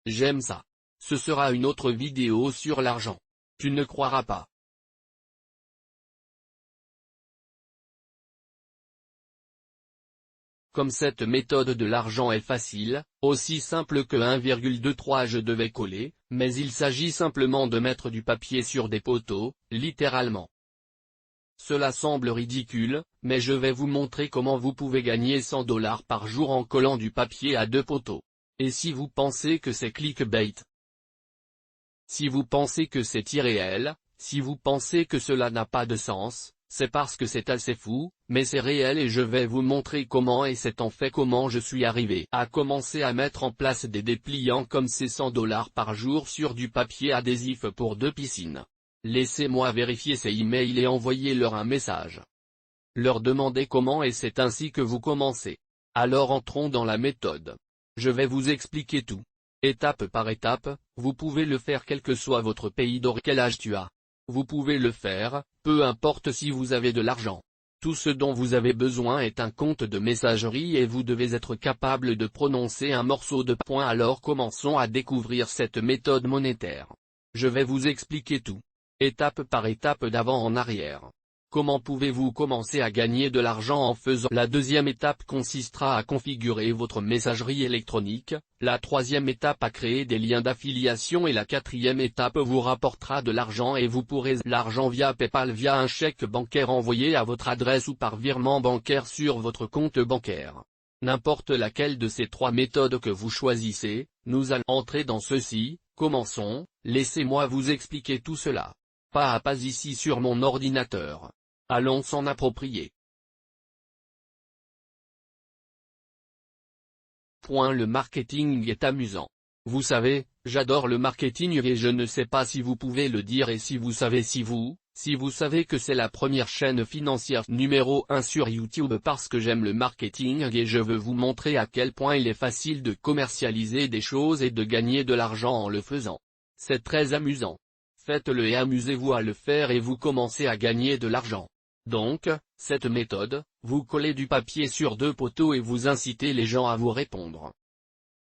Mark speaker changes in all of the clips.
Speaker 1: J'aime ça. Ce sera une autre vidéo sur l'argent. Tu ne croiras pas. Comme cette méthode de l'argent est facile, aussi simple que 1,23 je devais coller, mais il s'agit simplement de mettre du papier sur des poteaux, littéralement. Cela semble ridicule, mais je vais vous montrer comment vous pouvez gagner 100 $ par jour en collant du papier à 2 poteaux. Et si vous pensez que c'est clickbait, si vous pensez que c'est irréel, si vous pensez que cela n'a pas de sens, c'est parce que c'est assez fou, mais c'est réel et je vais vous montrer comment et c'est en fait comment je suis arrivé à commencer à mettre en place des dépliants comme ces 100 $ par jour sur du papier adhésif pour 2 piscines. Laissez-moi vérifier ces emails et envoyez-leur un message. Leur demandez comment et c'est ainsi que vous commencez. Alors entrons dans la méthode. Je vais vous expliquer tout. Étape par étape, vous pouvez le faire quel que soit votre pays d'origine. Quel âge tu as? Vous pouvez le faire, peu importe si vous avez de l'argent. Tout ce dont vous avez besoin est un compte de messagerie et vous devez être capable de prononcer un morceau de point. Alors commençons à découvrir cette méthode monétaire. Je vais vous expliquer tout. Étape par étape d'avant en arrière. Comment pouvez-vous commencer à gagner de l'argent en faisant? La deuxième étape consistera à configurer votre messagerie électronique, la troisième étape à créer des liens d'affiliation et la quatrième étape vous rapportera de l'argent et vous pourrez l'argent via PayPal via un chèque bancaire envoyé à votre adresse ou par virement bancaire sur votre compte bancaire. N'importe laquelle de ces trois méthodes que vous choisissez, nous allons entrer dans ceci. Commençons, laissez-moi vous expliquer tout cela. Pas à pas ici sur mon ordinateur. Allons s'en approprier. Le marketing est amusant. Vous savez, j'adore le marketing et je ne sais pas si vous pouvez le dire et si vous savez que c'est la première chaîne financière numéro 1 sur YouTube parce que j'aime le marketing et je veux vous montrer à quel point il est facile de commercialiser des choses et de gagner de l'argent en le faisant. C'est très amusant. Faites-le et amusez-vous à le faire et vous commencez à gagner de l'argent. Donc, cette méthode, vous collez du papier sur 2 poteaux et vous incitez les gens à vous répondre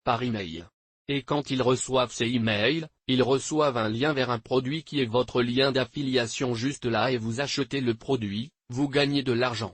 Speaker 1: par email. Et quand ils reçoivent ces emails, ils reçoivent un lien vers un produit qui est votre lien d'affiliation juste là et vous achetez le produit, vous gagnez de l'argent.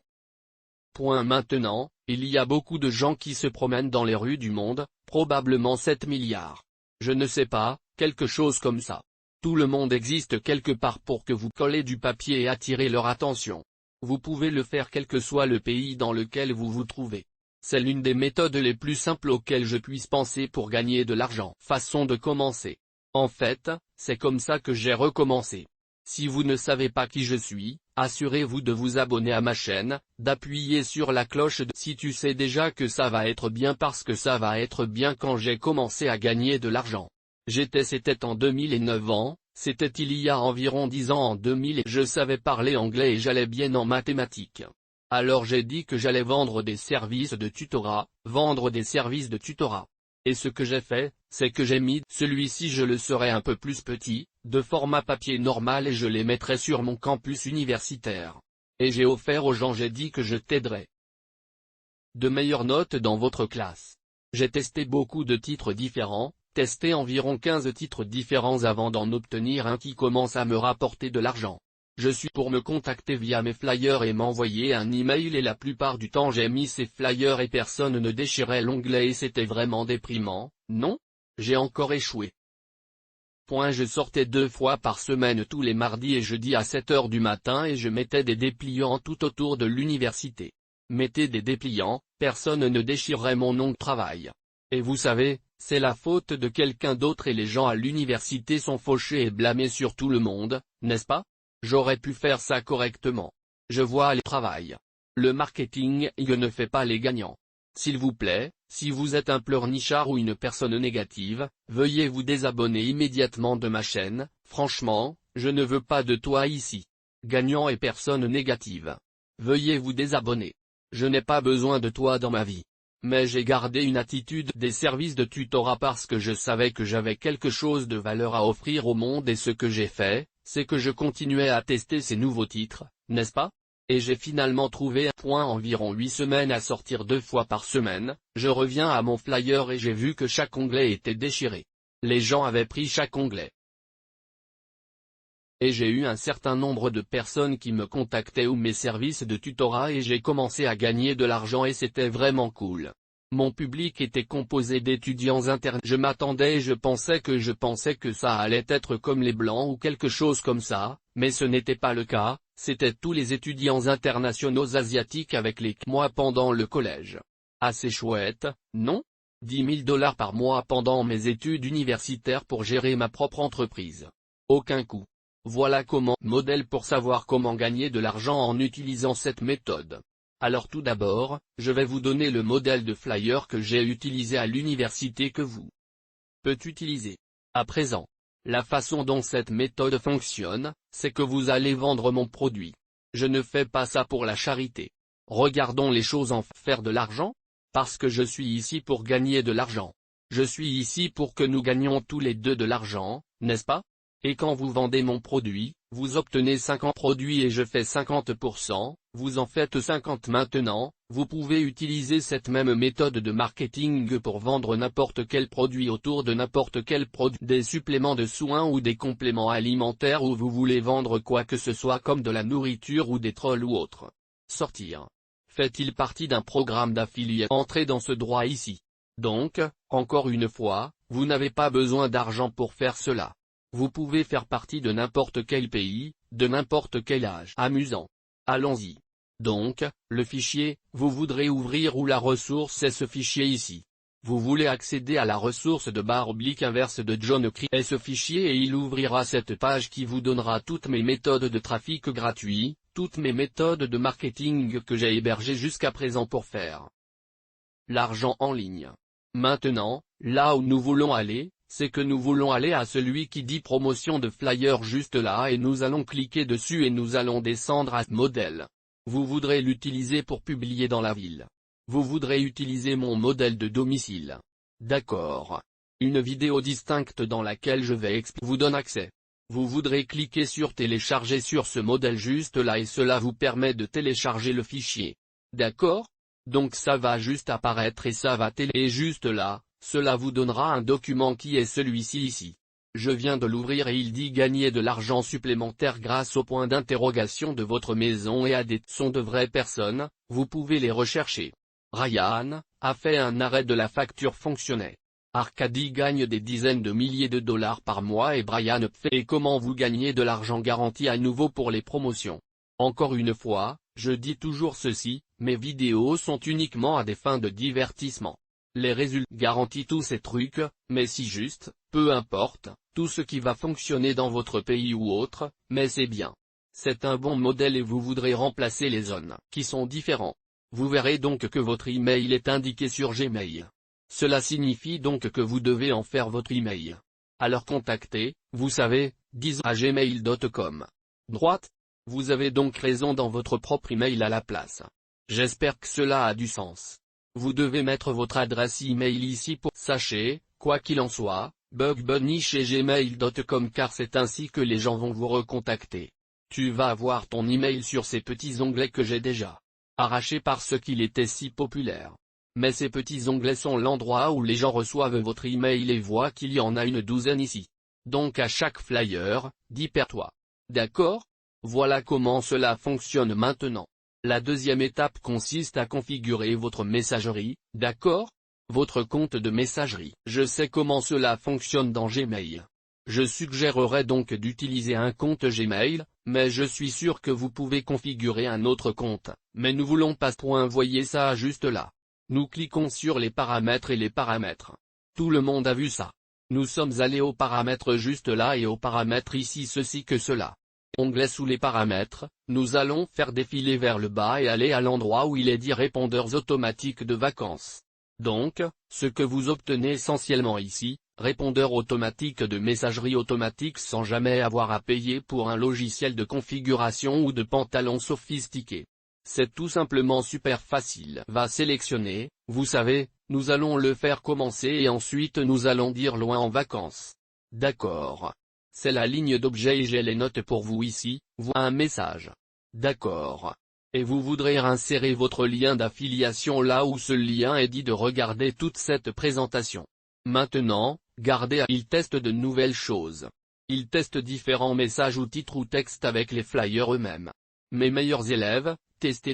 Speaker 1: Maintenant, il y a beaucoup de gens qui se promènent dans les rues du monde, probablement 7 milliards. Je ne sais pas, quelque chose comme ça. Tout le monde existe quelque part pour que vous collez du papier et attirez leur attention. Vous pouvez le faire quel que soit le pays dans lequel vous vous trouvez. C'est l'une des méthodes les plus simples auxquelles je puisse penser pour gagner de l'argent. Façon de commencer. En fait, c'est comme ça que j'ai recommencé. Si vous ne savez pas qui je suis, assurez-vous de vous abonner à ma chaîne, d'appuyer sur la cloche si tu sais déjà que ça va être bien parce que ça va être bien quand j'ai commencé à gagner de l'argent. C'était en 2009 ans, c'était il y a environ 10 ans en 2000 et je savais parler anglais et j'allais bien en mathématiques. Alors j'ai dit que j'allais vendre des services de tutorat, Et ce que j'ai fait, c'est que j'ai mis celui-ci je le serai un peu plus petit, de format papier normal et je les mettrai sur mon campus universitaire. Et j'ai offert aux gens j'ai dit que je t'aiderai. De meilleures notes dans votre classe. J'ai testé beaucoup de titres différents. Tester environ 15 titres différents avant d'en obtenir un qui commence à me rapporter de l'argent. Je suis pour me contacter via mes flyers et m'envoyer un email et la plupart du temps j'ai mis ces flyers et personne ne déchirait l'onglet et c'était vraiment déprimant, non? J'ai encore échoué. Je sortais 2 fois par semaine tous les mardis et jeudis à 7 h du matin et je mettais des dépliants tout autour de l'université. Mettez des dépliants, personne ne déchirerait mon onglet de travail. Et vous savez, c'est la faute de quelqu'un d'autre et les gens à l'université sont fauchés et blâmés sur tout le monde, n'est-ce pas? J'aurais pu faire ça correctement. Je vois le travail. Le marketing ne fait pas les gagnants. S'il vous plaît, si vous êtes un pleurnichard ou une personne négative, veuillez vous désabonner immédiatement de ma chaîne, franchement, je ne veux pas de toi ici. Gagnant et personne négative. Veuillez vous désabonner. Je n'ai pas besoin de toi dans ma vie. Mais j'ai gardé une attitude des services de tutorat parce que je savais que j'avais quelque chose de valeur à offrir au monde et ce que j'ai fait, c'est que je continuais à tester ces nouveaux titres, n'est-ce pas? Et j'ai finalement trouvé environ 8 semaines à sortir 2 fois par semaine, je reviens à mon flyer et j'ai vu que chaque onglet était déchiré. Les gens avaient pris chaque onglet. Et j'ai eu un certain nombre de personnes qui me contactaient ou mes services de tutorat et j'ai commencé à gagner de l'argent et c'était vraiment cool. Mon public était composé d'étudiants internes. Je m'attendais et je pensais que ça allait être comme les blancs ou quelque chose comme ça, mais ce n'était pas le cas, c'était tous les étudiants internationaux asiatiques avec moi pendant le collège. Assez chouette, non? 10 000 $ par mois pendant mes études universitaires pour gérer ma propre entreprise. Aucun coût. Voilà comment modèle pour savoir comment gagner de l'argent en utilisant cette méthode. Alors tout d'abord, je vais vous donner le modèle de flyer que j'ai utilisé à l'université que vous peut utiliser. À présent, la façon dont cette méthode fonctionne, c'est que vous allez vendre mon produit. Je ne fais pas ça pour la charité. Regardons les choses en faire de l'argent? Parce que je suis ici pour gagner de l'argent. Je suis ici pour que nous gagnions tous les deux de l'argent, n'est-ce pas? Et quand vous vendez mon produit, vous obtenez 50 produits et je fais 50%, vous en faites 50 maintenant, vous pouvez utiliser cette même méthode de marketing pour vendre n'importe quel produit autour de n'importe quel produit, des suppléments de soins ou des compléments alimentaires ou vous voulez vendre quoi que ce soit comme de la nourriture ou des trolls ou autre. Sortir. Fait-il partie d'un programme d'affilié? Entrez dans ce droit ici. Donc, encore une fois, vous n'avez pas besoin d'argent pour faire cela. Vous pouvez faire partie de n'importe quel pays, de n'importe quel âge. Amusant. Allons-y. Donc, le fichier, vous voudrez ouvrir où la ressource est ce fichier ici. Vous voulez accéder à la ressource de /inverse de John Cree et ce fichier et il ouvrira cette page qui vous donnera toutes mes méthodes de trafic gratuit, toutes mes méthodes de marketing que j'ai hébergées jusqu'à présent pour faire l'argent en ligne. Maintenant, là où nous voulons aller, c'est que nous voulons aller à celui qui dit promotion de flyer juste là et nous allons cliquer dessus et nous allons descendre à ce modèle. Vous voudrez l'utiliser pour publier dans la ville. Vous voudrez utiliser mon modèle de domicile. D'accord. Une vidéo distincte dans laquelle je vais vous donne accès. Vous voudrez cliquer sur télécharger sur ce modèle juste là et cela vous permet de télécharger le fichier. D'accord? Donc ça va juste apparaître et ça va et juste là. Cela vous donnera un document qui est celui-ci ici. Je viens de l'ouvrir et il dit gagner de l'argent supplémentaire grâce au point d'interrogation de votre maison et à des sont de vraies personnes, vous pouvez les rechercher. Ryan a fait un arrêt de la facture fonctionnait. Arcadie gagne des dizaines de milliers de dollars par mois et Brian fait et comment vous gagnez de l'argent garanti à nouveau pour les promotions. Encore une fois, je dis toujours ceci, mes vidéos sont uniquement à des fins de divertissement. Les résultats garantissent tous ces trucs, mais si juste, peu importe, tout ce qui va fonctionner dans votre pays ou autre, mais c'est bien. C'est un bon modèle et vous voudrez remplacer les zones qui sont différents. Vous verrez donc que votre email est indiqué sur Gmail. Cela signifie donc que vous devez en faire votre email. Alors contactez, vous savez, disons à gmail.com. Droite? Vous avez donc raison dans votre propre email à la place. J'espère que cela a du sens. Vous devez mettre votre adresse email ici pour sachez, quoi qu'il en soit, bugbunny chez gmail.com car c'est ainsi que les gens vont vous recontacter. Tu vas avoir ton email sur ces petits onglets que j'ai déjà arrachés parce qu'il était si populaire. Mais ces petits onglets sont l'endroit où les gens reçoivent votre email et voient qu'il y en a une douzaine ici. Donc à chaque flyer, dis perds-toi. D'accord? Voilà comment cela fonctionne maintenant. La deuxième étape consiste à configurer votre messagerie, d'accord? Votre compte de messagerie. Je sais comment cela fonctionne dans Gmail. Je suggérerais donc d'utiliser un compte Gmail, mais je suis sûr que vous pouvez configurer un autre compte, mais nous voulons pas voyez ça juste là. Nous cliquons sur les paramètres et les paramètres. Tout le monde a vu ça. Nous sommes allés aux paramètres juste là et aux paramètres ici ceci que cela. Onglet sous les paramètres, nous allons faire défiler vers le bas et aller à l'endroit où il est dit répondeurs automatiques de vacances. Donc, ce que vous obtenez essentiellement ici, répondeur automatique de messagerie automatique sans jamais avoir à payer pour un logiciel de configuration ou de pantalon sophistiqué. C'est tout simplement super facile. Va sélectionner, vous savez, nous allons le faire commencer et ensuite nous allons dire loin en vacances. D'accord. C'est la ligne d'objet et j'ai les notes pour vous ici, un message. D'accord. Et vous voudrez insérer votre lien d'affiliation là où ce lien est dit de regarder toute cette présentation. Maintenant, il teste de nouvelles choses. Il teste différents messages ou titres ou textes avec les flyers eux-mêmes. Mes meilleurs élèves, test,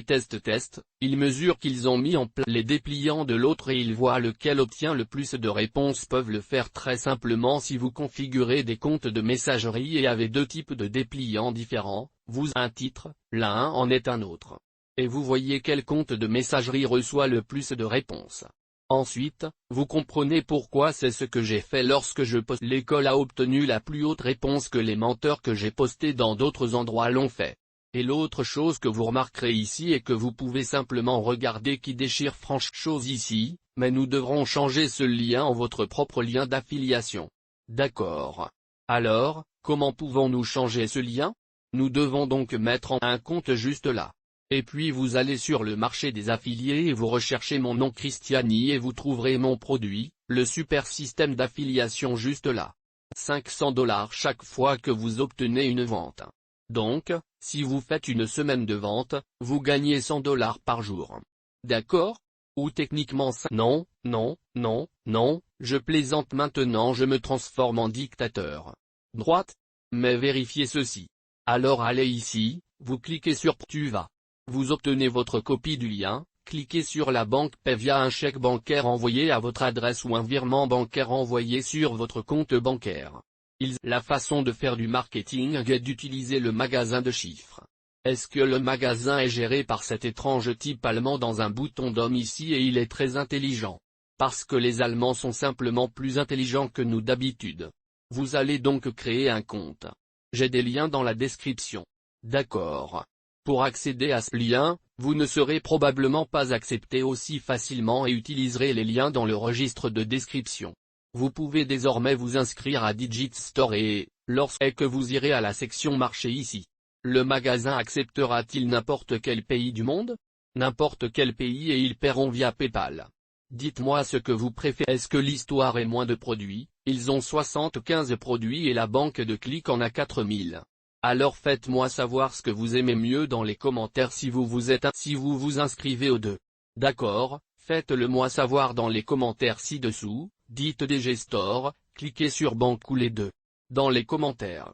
Speaker 1: ils mesurent qu'ils ont mis en place les dépliants de l'autre et ils voient lequel obtient le plus de réponses. Peuvent le faire très simplement si vous configurez des comptes de messagerie et avez deux types de dépliants différents, un titre, l'un en est un autre. Et vous voyez quel compte de messagerie reçoit le plus de réponses. Ensuite, vous comprenez pourquoi c'est ce que j'ai fait lorsque je poste. L'école a obtenu la plus haute réponse que les menteurs que j'ai postés dans d'autres endroits l'ont fait. Et l'autre chose que vous remarquerez ici est que vous pouvez simplement regarder qui déchire franche chose ici, mais nous devrons changer ce lien en votre propre lien d'affiliation. D'accord. Alors, comment pouvons-nous changer ce lien? Nous devons donc mettre en un compte juste là. Et puis vous allez sur le marché des affiliés et vous recherchez mon nom Christiani et vous trouverez mon produit, le super système d'affiliation juste là. 500 $ chaque fois que vous obtenez une vente. Donc, si vous faites une semaine de vente, vous gagnez 100 $ par jour. D'accord? Ou techniquement ça. Non, je plaisante. Maintenant je me transforme en dictateur. Droite? Mais vérifiez ceci. Alors allez ici, vous cliquez sur Tu vas. Vous obtenez votre copie du lien, cliquez sur la banque paie via un chèque bancaire envoyé à votre adresse ou un virement bancaire envoyé sur votre compte bancaire. La façon de faire du marketing est d'utiliser le magasin de chiffres. Est-ce que le magasin est géré par cet étrange type allemand dans un bouton d'homme ici et il est très intelligent? Parce que les Allemands sont simplement plus intelligents que nous d'habitude. Vous allez donc créer un compte. J'ai des liens dans la description. D'accord. Pour accéder à ce lien, vous ne serez probablement pas accepté aussi facilement et utiliserez les liens dans le registre de description. Vous pouvez désormais vous inscrire à Digit Store et, lorsque vous irez à la section marché ici, le magasin acceptera-t-il n'importe quel pays du monde? N'importe quel pays et ils paieront via PayPal. Dites-moi ce que vous préférez. Est-ce que l'histoire est moins de produits? Ils ont 75 produits et la banque de clics en a 4000. Alors faites-moi savoir ce que vous aimez mieux dans les commentaires si vous vous inscrivez aux deux. D'accord, faites-le moi savoir dans les commentaires ci-dessous, dites DG Store, cliquez sur banque ou les deux. Dans les commentaires.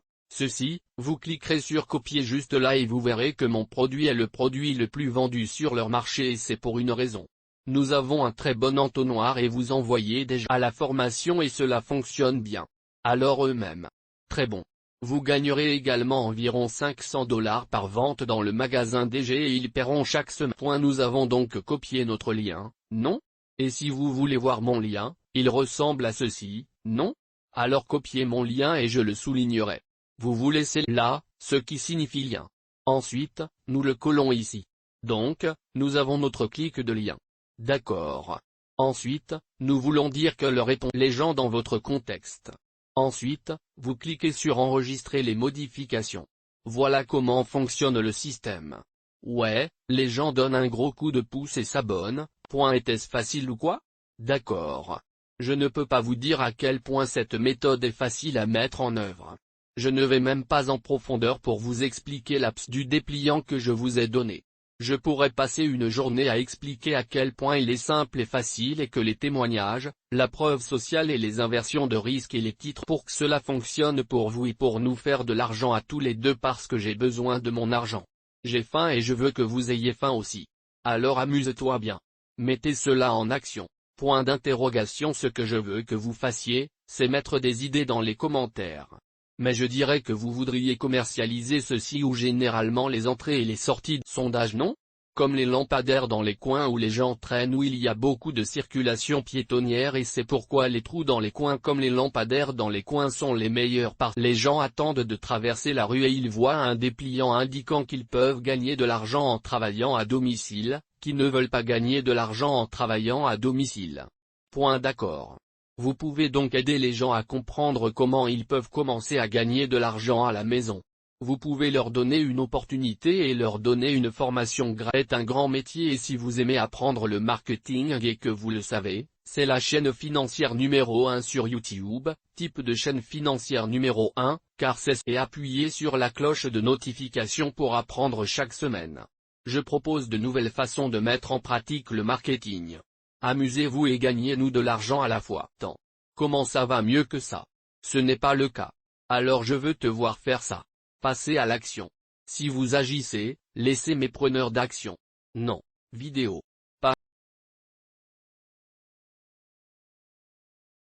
Speaker 1: Vous cliquerez sur copier juste là et vous verrez que mon produit est le produit le plus vendu sur leur marché et c'est pour une raison. Nous avons un très bon entonnoir et vous envoyez déjà à la formation et cela fonctionne bien. Alors eux-mêmes. Très bon. Vous gagnerez également environ 500 $ par vente dans le magasin DG et ils paieront chaque semaine. Nous avons donc copié notre lien, non? Et si vous voulez voir mon lien, il ressemble à ceci, non? Alors copiez mon lien et je le soulignerai. Vous vous laissez là, ce qui signifie lien. Ensuite, nous le collons ici. Donc, nous avons notre clic de lien. D'accord. Ensuite, nous voulons dire que le répond les gens dans votre contexte. Ensuite, vous cliquez sur enregistrer les modifications. Voilà comment fonctionne le système. Ouais, les gens donnent un gros coup de pouce et s'abonnent. Était-ce facile ou quoi? D'accord. Je ne peux pas vous dire à quel point cette méthode est facile à mettre en œuvre. Je ne vais même pas en profondeur pour vous expliquer l'apps du dépliant que je vous ai donné. Je pourrais passer une journée à expliquer à quel point il est simple et facile et que les témoignages, la preuve sociale et les inversions de risque et les titres pour que cela fonctionne pour vous et pour nous faire de l'argent à tous les deux parce que j'ai besoin de mon argent. J'ai faim et je veux que vous ayez faim aussi. Alors amuse-toi bien. Mettez cela en action. Point d'interrogation. Ce que je veux que vous fassiez, c'est mettre des idées dans les commentaires. Mais je dirais que vous voudriez commercialiser ceci ou généralement les entrées et les sorties de sondage, non? Comme les lampadaires dans les coins où les gens traînent où il y a beaucoup de circulation piétonnière et c'est pourquoi les trous dans les coins comme les lampadaires dans les coins sont les meilleurs parce que les gens attendent de traverser la rue et ils voient un dépliant indiquant qu'ils peuvent gagner de l'argent en travaillant à domicile, qui ne veulent pas gagner de l'argent en travaillant à domicile. Point d'accord. Vous pouvez donc aider les gens à comprendre comment ils peuvent commencer à gagner de l'argent à la maison. Vous pouvez leur donner une opportunité et leur donner une formation gratuite. Un grand métier et si vous aimez apprendre le marketing et que vous le savez, c'est la chaîne financière numéro 1 sur YouTube, type de chaîne financière numéro 1, car c'est et appuyez sur la cloche de notification pour apprendre chaque semaine. Je propose de nouvelles façons de mettre en pratique le marketing. Amusez-vous et gagnez-nous de l'argent à la fois. Comment ça va mieux que ça? Ce n'est pas le cas. Alors je veux te voir faire ça. Passez à l'action. Si vous agissez, laissez mes preneurs d'action. Non. Vidéo.